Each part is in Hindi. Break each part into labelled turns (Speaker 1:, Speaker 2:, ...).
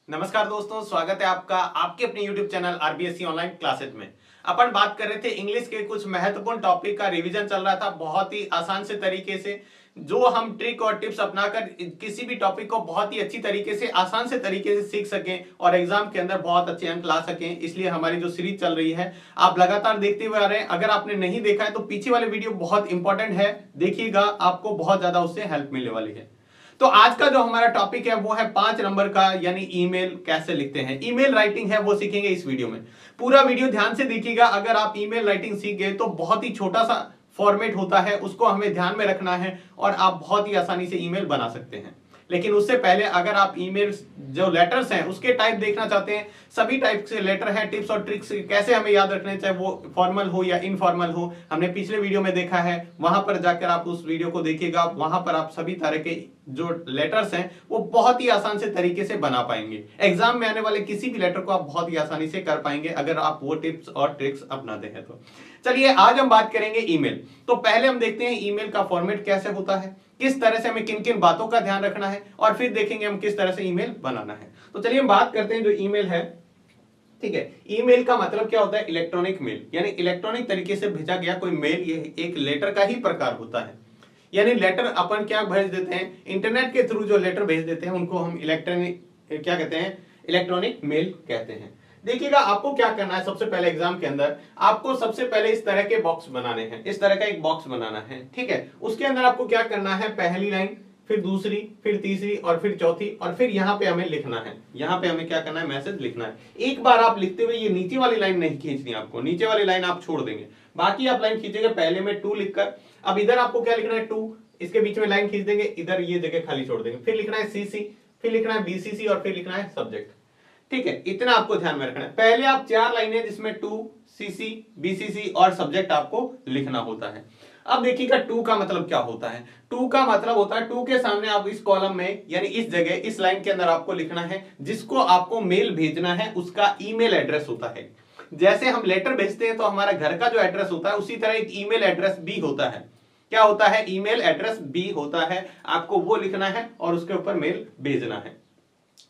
Speaker 1: नमस्कार दोस्तों, स्वागत है आपका आपके अपने YouTube channel RBSC online classes में। अपन बात कर रहे थे इंग्लिश के कुछ महत्वपूर्ण टॉपिक का रिवीजन चल रहा था बहुत ही आसान से तरीके से, जो हम ट्रिक और टिप्स अपनाकर किसी भी टॉपिक को बहुत ही अच्छी तरीके से आसान से तरीके से सीख सकें और एग्जाम के अंदर बहुत अच्छे अंक ला सकें। इसलिए हमारी जो सीरीज चल रही है आप लगातार देखते हुए आ रहे हैं। अगर आपने नहीं देखा है तो पीछे वाले वीडियो बहुत इंपॉर्टेंट है, देखिएगा, आपको बहुत ज्यादा उससे हेल्प मिलने वाली है। तो आज का जो हमारा टॉपिक है वो है 5 नंबर का, यानी ईमेल कैसे लिखते हैं। ईमेल राइटिंग है वो सीखेंगे इस वीडियो में। पूरा वीडियो ध्यान से देखिएगा। अगर आप ईमेल राइटिंग सीख गए तो बहुत ही छोटा सा फॉर्मेट होता है, उसको हमें ध्यान में रखना है और आप बहुत ही आसानी से ईमेल बना सकते हैं। लेकिन उससे पहले अगर आप ईमेल जो लेटर्स हैं उसके टाइप देखना चाहते हैं, सभी टाइप से लेटर हैं, टिप्स और ट्रिक्स कैसे हमें याद रखने, चाहे वो फॉर्मल हो या इनफॉर्मल हो, हमने पिछले वीडियो में देखा है। वहां पर जाकर आप उस वीडियो को देखिएगा, वहां पर आप सभी तरह के जो लेटर्स हैं वो बहुत ही आसान से तरीके से बना पाएंगे। एग्जाम में आने वाले किसी भी लेटर को आप बहुत ही आसानी से कर पाएंगे अगर आप वो टिप्स और ट्रिक्स अपनाते हैं तो। चलिए आज हम बात करेंगे ईमेल। तो पहले हम देखते हैं ईमेल का फॉर्मेट कैसे होता है, किस तरह से हमें किन किन बातों का ध्यान रखना है, और फिर देखेंगे हम किस तरह से ईमेल बनाना है। तो चलिए हम बात करते हैं जो ईमेल है। ठीक है, ईमेल का मतलब क्या होता है? इलेक्ट्रॉनिक मेल, यानी इलेक्ट्रॉनिक तरीके से भेजा गया कोई मेल, ये एक लेटर का ही प्रकार होता है। यानी लेटर अपन क्या भेज देते हैं, इंटरनेट के थ्रू जो लेटर भेज देते हैं उनको हम इलेक्ट्रॉनिक क्या कहते हैं, इलेक्ट्रॉनिक मेल कहते हैं। देखिएगा, आपको क्या करना है, सबसे पहले एग्जाम के अंदर आपको सबसे पहले इस तरह के बॉक्स बनाने हैं, इस तरह का एक बॉक्स बनाना है। ठीक है, उसके अंदर आपको क्या करना है, पहली लाइन, फिर दूसरी, फिर तीसरी और फिर चौथी, और फिर यहाँ पे हमें लिखना है, यहाँ पे हमें क्या करना है, मैसेज लिखना है। एक बार आप लिखते हुए ये नीचे वाली लाइन नहीं खींचनी आपको, नीचे वाली लाइन आप छोड़ देंगे, बाकी आप लाइन खींचेंगे पहले में 2 लिखकर। अब इधर आपको क्या लिखना है, 2, इसके बीच में लाइन खींच देंगे, इधर ये जगह खाली छोड़ देंगे, फिर लिखना है सीसी, फिर लिखना है बीसीसी और फिर लिखना है सब्जेक्ट। ठीक है, इतना आपको ध्यान में रखना है। पहले आप 4 लाइनें जिसमें 2 सीसी बीसीसी और सब्जेक्ट आपको लिखना होता है। अब देखिएगा 2 का मतलब क्या होता है। 2 का मतलब होता है 2 के सामने आप इस कॉलम में, यानी इस जगह, इस लाइन के अंदर आपको लिखना है जिसको आपको मेल भेजना है, उसका ईमेल एड्रेस होता है। जैसे हम लेटर भेजते हैं तो हमारा घर का जो एड्रेस होता है, उसी तरह एक ईमेल एड्रेस भी होता है। क्या होता है? ईमेल एड्रेस भी होता है। आपको वो लिखना है और उसके ऊपर मेल भेजना है,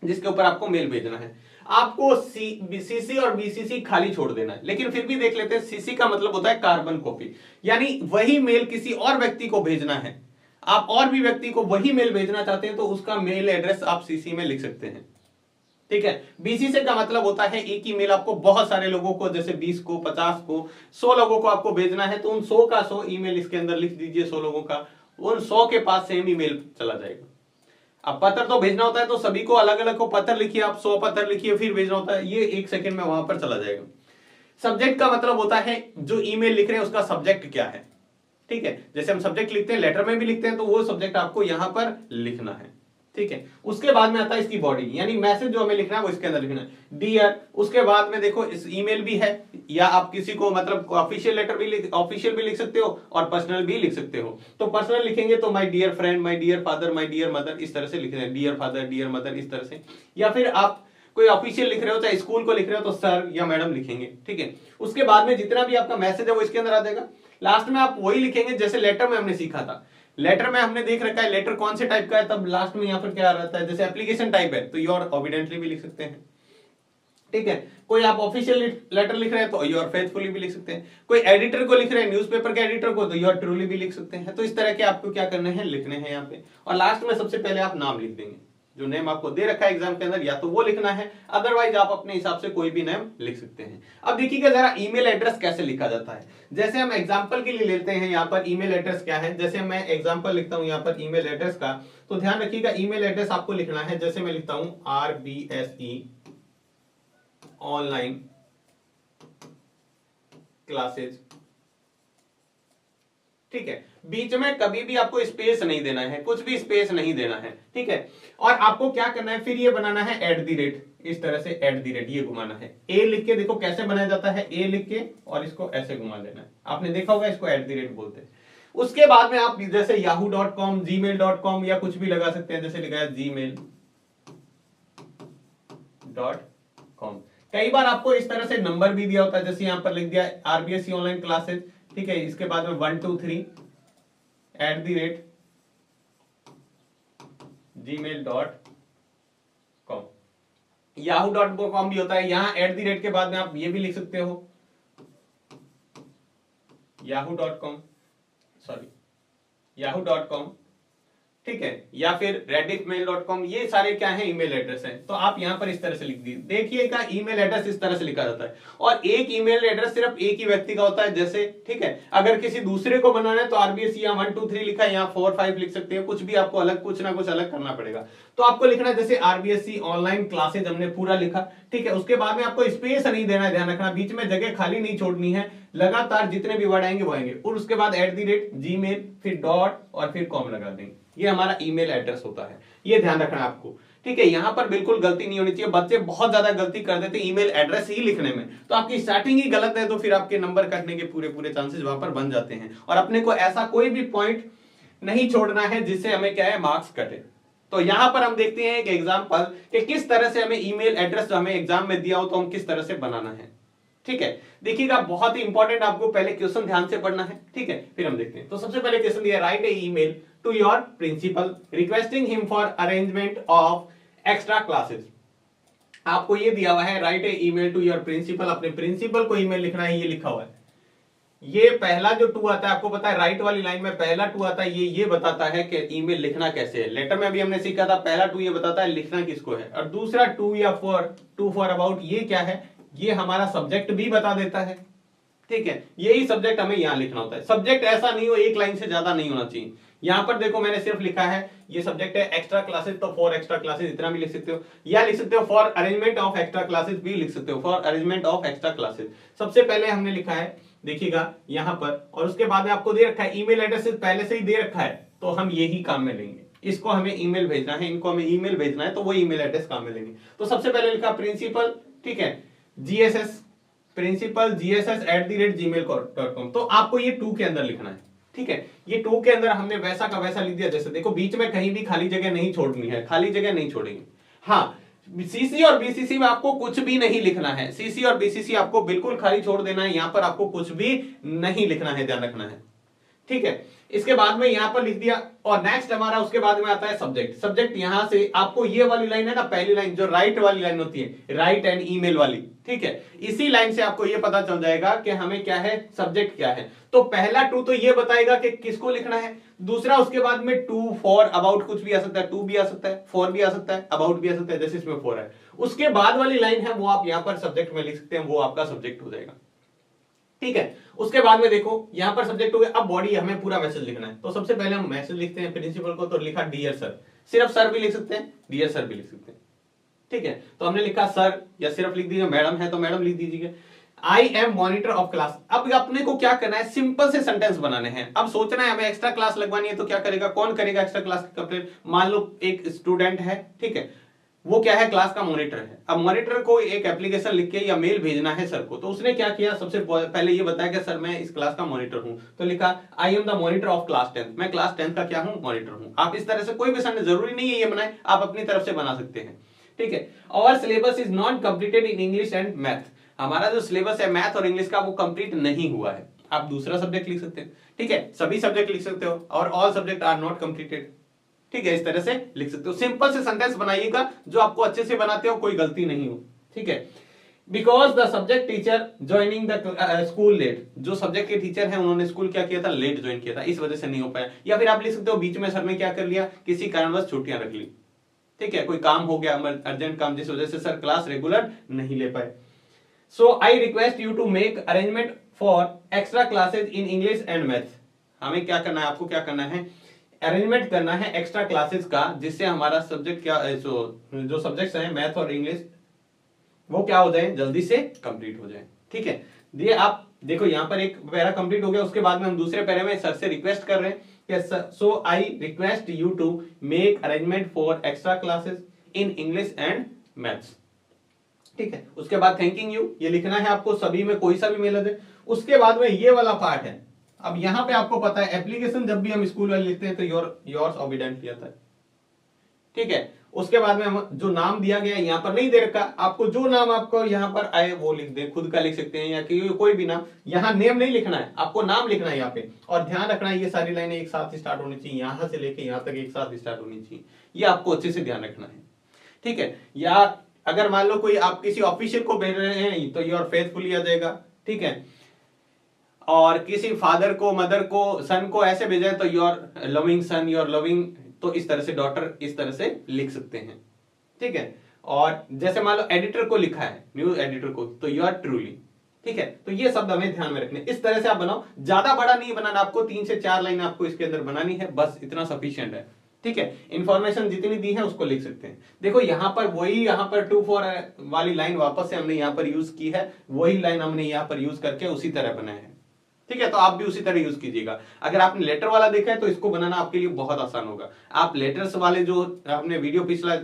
Speaker 1: जिसके ऊपर आपको मेल भेजना है। आपको सीसी और बीसीसी खाली छोड़ देना है, लेकिन फिर भी देख लेते हैं। सीसी का मतलब होता है कार्बन कॉपी, यानी वही मेल किसी और व्यक्ति को भेजना है। आप और भी व्यक्ति को वही मेल भेजना चाहते हैं तो उसका मेल एड्रेस आप सीसी में लिख सकते हैं। ठीक है, बीसीसी का मतलब होता है एक ही मेल आपको बहुत सारे लोगों को, जैसे 20 को, 50 को, 100 लोगों को आपको भेजना है, तो उन 100 का 100 ईमेल इसके अंदर लिख दीजिए। 100 लोगों का, उन 100 के पास सेम ईमेल चला जाएगा। अब पत्र तो भेजना होता है तो सभी को अलग अलग को पत्र लिखिए, आप 100 पत्र लिखिए, फिर भेजना होता है, ये 1 सेकंड में वहां पर चला जाएगा। सब्जेक्ट का मतलब होता है जो ईमेल लिख रहे हैं उसका सब्जेक्ट क्या है। ठीक है, जैसे हम सब्जेक्ट लिखते हैं, लेटर में भी लिखते हैं, तो वो सब्जेक्ट आपको यहां पर लिखना है। ठीक है, उसके बाद में आता है इसकी बॉडी, यानी मैसेज जो हमें लिखना है वो इसके अंदर लिखना है, डियर। उसके बाद में देखो इस ईमेल भी है, या आप किसी को मतलब ऑफिशियल लेटर भी ऑफिशियल भी लिख सकते हो और पर्सनल भी लिख सकते हो। तो पर्सनल लिखेंगे तो my dear friend, my dear father, my dear mother, इस तरह से लिख रहे हैं, डियर फादर, डियर मदर, इस तरह से। या फिर आप कोई ऑफिशियल लिख रहे हो, चाहे स्कूल को लिख रहे हो, तो सर या मैडम लिखेंगे। ठीक है, उसके बाद में जितना भी आपका मैसेज है वो इसके अंदर आ जाएगा। लास्ट में आप वही लिखेंगे जैसे लेटर में हमने सीखा था। लेटर में हमने देख रखा है लेटर कौन से टाइप का है, तब लास्ट में यहाँ पर क्या रहता है, जैसे एप्लीकेशन टाइप है तो योर ऑबिडेंटली भी लिख सकते हैं। ठीक है, कोई आप ऑफिशियल लेटर लिख रहे हैं तो योर फेथफुली भी लिख सकते हैं। कोई एडिटर को लिख रहे हैं, न्यूज़पेपर के एडिटर को, तो योर ट्रूली भी लिख सकते हैं। तो इस तरह के आपको क्या करने हैं, लिखने हैं यहाँ पे। और लास्ट में सबसे पहले आप नाम लिख देंगे, जो नेम आपको दे रखा है एग्जाम के अंदर, या तो वो लिखना है, अदरवाइज आप अपने हिसाब से कोई भी नेम लिख सकते हैं। अब देखिएगा जरा ईमेल एड्रेस कैसे लिखा जाता है। जैसे हम एग्जांपल के लिए लेते हैं यहाँ पर ईमेल एड्रेस क्या है। जैसे मैं एग्जांपल लिखता हूँ यहाँ पर ईमेल एड्रेस का, तो ध्यान रखिएगा ईमेल एड्रेस आपको लिखना है, जैसे मैं लिखता हूँ RBSE ऑनलाइन क्लासेज। ठीक है, बीच में कभी भी आपको स्पेस नहीं देना है, कुछ भी स्पेस नहीं देना है। ठीक है, और आपको क्या करना है, फिर ये बनाना है @ इस तरह से @ ये घुमाना है। ए लिख के देखो कैसे बनाया जाता है, ए लिख के और इसको ऐसे घुमा देना है। आपने देखा होगा इसको @ बोलते हैं। उसके बाद में आप जैसे yahoo.com, gmail.com या कुछ भी लगा सकते हैं, जैसे लिखा है gmail.com। कई बार आपको इस तरह से नंबर भी दिया होता है, जैसे यहां पर लिख दिया RBSE ऑनलाइन क्लासेज। ठीक है, इसके बाद में 1 2 3 @gmail.com। yahoo.com भी होता है। यहाँ @ के बाद में आप ये भी लिख सकते हो yahoo.com, सॉरी yahoo.com, ठीक है, या फिर rediffmail.com, ये सारे क्या है ईमेल एड्रेस हैं। तो आप यहां पर इस तरह से लिख दीजिए। देखिएगा ईमेल एड्रेस इस तरह से लिखा जाता है और एक ईमेल एड्रेस सिर्फ एक ही व्यक्ति का होता है। जैसे ठीक है, अगर किसी दूसरे को बनाना है तो आरबीएससी यहाँ 1 2 3 लिखा है, यहाँ 4 5 लिख सकते हैं, कुछ भी आपको अलग कुछ ना कुछ अलग करना पड़ेगा। तो आपको लिखना है जैसे आरबीएससी ऑनलाइन क्लासेज हमने पूरा लिखा, ठीक है। उसके बाद में आपको स्पेस नहीं देना, ध्यान रखना, बीच में जगह खाली नहीं छोड़नी है, लगातार जितने भी वर्ड आएंगे वो आएंगे। और उसके बाद @gmail, फिर डॉट और फिर कॉम लगा देंगे। ये हमारा ईमेल एड्रेस होता है, ये ध्यान रखना आपको, ठीक है। यहां पर बिल्कुल गलती नहीं होनी चाहिए। बच्चे बहुत ज्यादा गलती कर देते ईमेल एड्रेस ही लिखने में, तो आपकी स्टार्टिंग ही गलत है तो फिर आपके नंबर कटने के पूरे चांसेस वहां पर बन जाते हैं। और अपने को ऐसा कोई भी पॉइंट नहीं छोड़ना है जिससे हमें क्या है मार्क्स कटे। तो यहां पर हम देखते हैं एक एग्जांपल कि किस तरह से हमें ईमेल एड्रेस जो हमें एग्जाम में दिया हो तो हम किस तरह से बनाना है, ठीक है। देखिएगा बहुत ही इंपॉर्टेंट, आपको पहले क्वेश्चन ध्यान से पढ़ना है, ठीक है, फिर हम देखते हैं। तो सबसे पहले क्वेश्चन दिया, write a email to your principal requesting him for arrangement of extra classes. आपको ये दिया हुआ है, write a email to your principal, अपने प्रिंसिपल को ईमेल लिखना है, ये लिखा हुआ है। ये पहला जो 2 आता है, आपको पता है राइट वाली लाइन में पहला 2 आता है, ये बताता है कि ईमेल लिखना कैसे है। लेटर में भी हमने सीखा था, पहला 2 ये बताता है लिखना किसको है, और दूसरा 2 या 2 फॉर अबाउट, ये क्या है, ये हमारा सब्जेक्ट भी बता देता है, ठीक है। यही सब्जेक्ट हमें यहां लिखना होता है। सब्जेक्ट ऐसा नहीं हो, एक लाइन से ज्यादा नहीं होना चाहिए। यहां पर देखो मैंने सिर्फ लिखा है ये सब्जेक्ट है एक्स्ट्रा क्लासेस, तो फॉर एक्स्ट्रा क्लासेस इतना भी लिख सकते हो, या लिख सकते हो for arrangement of extra classes भी लिख सकते हो, for arrangement of extra classes. सबसे पहले हमने लिखा है, देखिएगा यहां पर, और उसके बाद में आपको दे रखा है ईमेल एड्रेस पहले से ही दे रखा है, तो हम यही काम में लेंगे। इसको हमें ईमेल भेजना है, इनको हमें ईमेल भेजना है, तो वो ईमेल एड्रेस काम में लेंगे। तो सबसे पहले लिखा प्रिंसिपल, ठीक है, GSS प्रिंसिपल GSS@gmail.com। तो आपको ये 2 के अंदर लिखना है, ठीक है। ये 2 के अंदर हमने वैसा का वैसा लिख दिया। जैसे देखो बीच में कहीं भी खाली जगह नहीं छोड़नी है, खाली जगह नहीं छोड़ेंगे। हाँ, सीसी और बीसीसी में आपको कुछ भी नहीं लिखना है, सीसी और बीसीसी आपको बिल्कुल खाली छोड़ देना है, यहां पर आपको कुछ भी नहीं लिखना है, ध्यान रखना है, ठीक है। इसके बाद में यहां पर लिख दिया, और नेक्स्ट हमारा उसके बाद में आता है सब्जेक्ट। सब्जेक्ट यहां से आपको ये वाली लाइन है ना, पहली लाइन जो राइट वाली लाइन होती है, राइट एंड ईमेल वाली, ठीक है, इसी लाइन से आपको ये पता चल जाएगा कि हमें क्या है, सब्जेक्ट क्या है। तो पहला 2 तो ये बताएगा कि किसको लिखना है, दूसरा उसके बाद में 2 फॉर अबाउट, कुछ भी आ सकता है, 2 भी आ सकता है, 4 भी आ सकता है, अबाउट भी आ सकता है, जैसे इसमें 4 है। उसके बाद वाली लाइन है वो आप यहां पर सब्जेक्ट में लिख सकते हैं, वो आपका सब्जेक्ट हो जाएगा, ठीक है। उसके बाद में देखो यहां पर सब्जेक्ट हो गया, अब बॉडी हमें पूरा मैसेज लिखना है। तो सबसे पहले हम मैसेज लिखते हैं प्रिंसिपल को, तो लिखा डियर सर, सिर्फ सर भी लिख सकते हैं, डियर सर भी लिख सकते हैं, ठीक है। तो हमने लिखा सर, या सिर्फ लिख दीजिए, मैडम है तो मैडम लिख दीजिए, I am monitor of class. अब अपने को क्या करना है, सिंपल से सेंटेंस बनाने हैं। अब सोचना है हमें एक्स्ट्रा क्लास लगवानी है, तो क्या करेगा, कौन करेगा एक्स्ट्रा क्लास की कंप्लेंट। मान लो एक स्टूडेंट है, ठीक है, वो क्या है, क्लास का मॉनिटर है। अब मॉनिटर को एक एप्लीकेशन लिख के या मेल भेजना है सर को, तो उसने क्या किया, सबसे पहले ये बताया कि सर मैं इस क्लास का मॉनिटर हूं, तो लिखा I am the monitor of class 10, मैं क्लास 10 का क्या हूं, मॉनिटर हूं। आप इस तरह से कोई भी सर जरूरी नहीं है ये बनाए, आप अपनी तरफ से बना सकते हैं, ठीक है। Our syllabus is not completed in English and math, हमारा जो सिलेबस है मैथ और इंग्लिश का वो कंप्लीट नहीं हुआ है। आप दूसरा सब्जेक्ट लिख सकते हैं, ठीक है, सभी सब्जेक्ट लिख सकते हो, और all subject are not completed, ठीक है, इस तरह से लिख सकते हो। सिंपल से सेंटेंस बनाइएगा जो आपको अच्छे से बनाते हो, कोई गलती नहीं हो, ठीक है। Because the subject teacher joining the school late, जो सब्जेक्ट के टीचर हैं उन्होंने स्कूल क्या किया था, लेट ज्वाइन किया था, इस वजह से नहीं हो पाया। या फिर आप लिख सकते हो बीच में सर ने क्या कर लिया, किसी कारणवश छुट्टियां रख ली, ठीक है, कोई काम हो गया, अर्जेंट काम, जिस वजह से सर क्लास रेगुलर नहीं ले पाए। So I request you to make arrangement for extra classes in English and math. हमें क्या करना है, आपको क्या करना है, अरेंजमेंट करना है एक्स्ट्रा क्लासेस का, जिससे हमारा सब्जेक्ट क्या जो सब्जेक्ट्स हैं मैथ और इंग्लिश वो क्या हो जाए, जल्दी से कंप्लीट हो जाए, ठीक है। ये आप देखो यहां पर एक पैरा कंप्लीट हो गया, उसके बाद में हम दूसरे पैरे में सर से रिक्वेस्ट कर रहे हैं कि so I request you to make arrangement for extra classes in English and maths, ठीक है। उसके बाद थैंकिंग यू ये लिखना है आपको, सभी में कोई सा भी मेल दे। उसके बाद में ये वाला पार्ट है, अब यहां पे आपको पता है एप्लीकेशन जब भी हम स्कूल वाले लिखते हैं तो योर्स ओबीडेंटली आता है, ठीक है। उसके बाद में हम जो नाम दिया गया है यहाँ पर नहीं दे रखा, आपको जो नाम आपको यहाँ पर आए वो लिख दे, खुद का लिख सकते हैं या कोई भी नाम, यहाँ नेम नहीं लिखना है, आपको नाम लिखना है यहाँ पे। और ध्यान रखना है ये सारी लाइनें एक साथ स्टार्ट होनी चाहिए, यहां से लेके यहाँ तक एक साथ स्टार्ट होनी चाहिए, ये आपको अच्छे से ध्यान रखना है, ठीक है। या अगर मान लो कोई आप किसी ऑफिशियल को भेज रहे हैं तो योर फेथफुली आ जाएगा, ठीक है। और किसी फादर को, मदर को, सन को ऐसे भेजा है तो your loving son, your loving, तो इस तरह से डॉटर इस तरह से लिख सकते हैं, ठीक है। और जैसे मान लो एडिटर को लिखा है, न्यूज एडिटर को, तो योर ट्रूली, ठीक है। तो ये शब्द हमें ध्यान में रखने, इस तरह से आप बनाओ, ज्यादा बड़ा नहीं बनाना आपको, 3 से 4 लाइन आपको इसके अंदर बनानी है, बस इतना सफिशिएंट है, ठीक है। इंफॉर्मेशन जितनी दी है उसको लिख सकते हैं। देखो यहां पर वही, यहां पर 2 4 वाली लाइन वापस से हमने यहां पर यूज की है, वही लाइन हमने यहां पर यूज करके उसी तरह बनाया है, ठीक है। तो आप भी उसी तरह यूज कीजिएगा। अगर आपने लेटर वाला देखा है तो इसको बनाना आपके लिए बहुत आसान होगा। आप लेटर्स वाले जो हमने वीडियो पिछला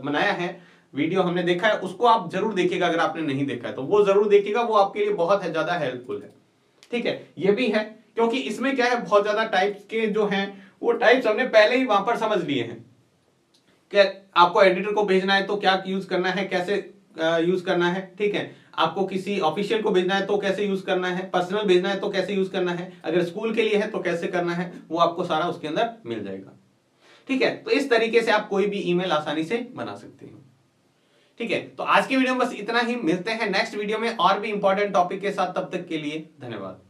Speaker 1: बनाया है, वीडियो हमने देखा है, उसको आप जरूर देखिएगा। अगर आपने नहीं देखा है तो वो जरूर देखिएगा, वो आपके लिए बहुत ज्यादा हेल्पफुल है, ठीक है। ये भी है क्योंकि इसमें क्या है, बहुत ज्यादा टाइप्स के जो हैं वो टाइप्स हमने पहले ही वहां पर समझ लिए हैं कि आपको एडिटर को भेजना है तो क्या यूज करना है, कैसे यूज करना है, ठीक है। आपको किसी ऑफिशियल को भेजना है तो कैसे यूज करना है, पर्सनल भेजना है तो कैसे यूज करना है, अगर स्कूल के लिए है तो कैसे करना है, वो आपको सारा उसके अंदर मिल जाएगा, ठीक है। तो इस तरीके से आप कोई भी ईमेल आसानी से बना सकते हैं, ठीक है। तो आज की वीडियो में बस इतना ही, मिलते हैं नेक्स्ट वीडियो में और भी इंपॉर्टेंट टॉपिक के साथ, तब तक के लिए धन्यवाद।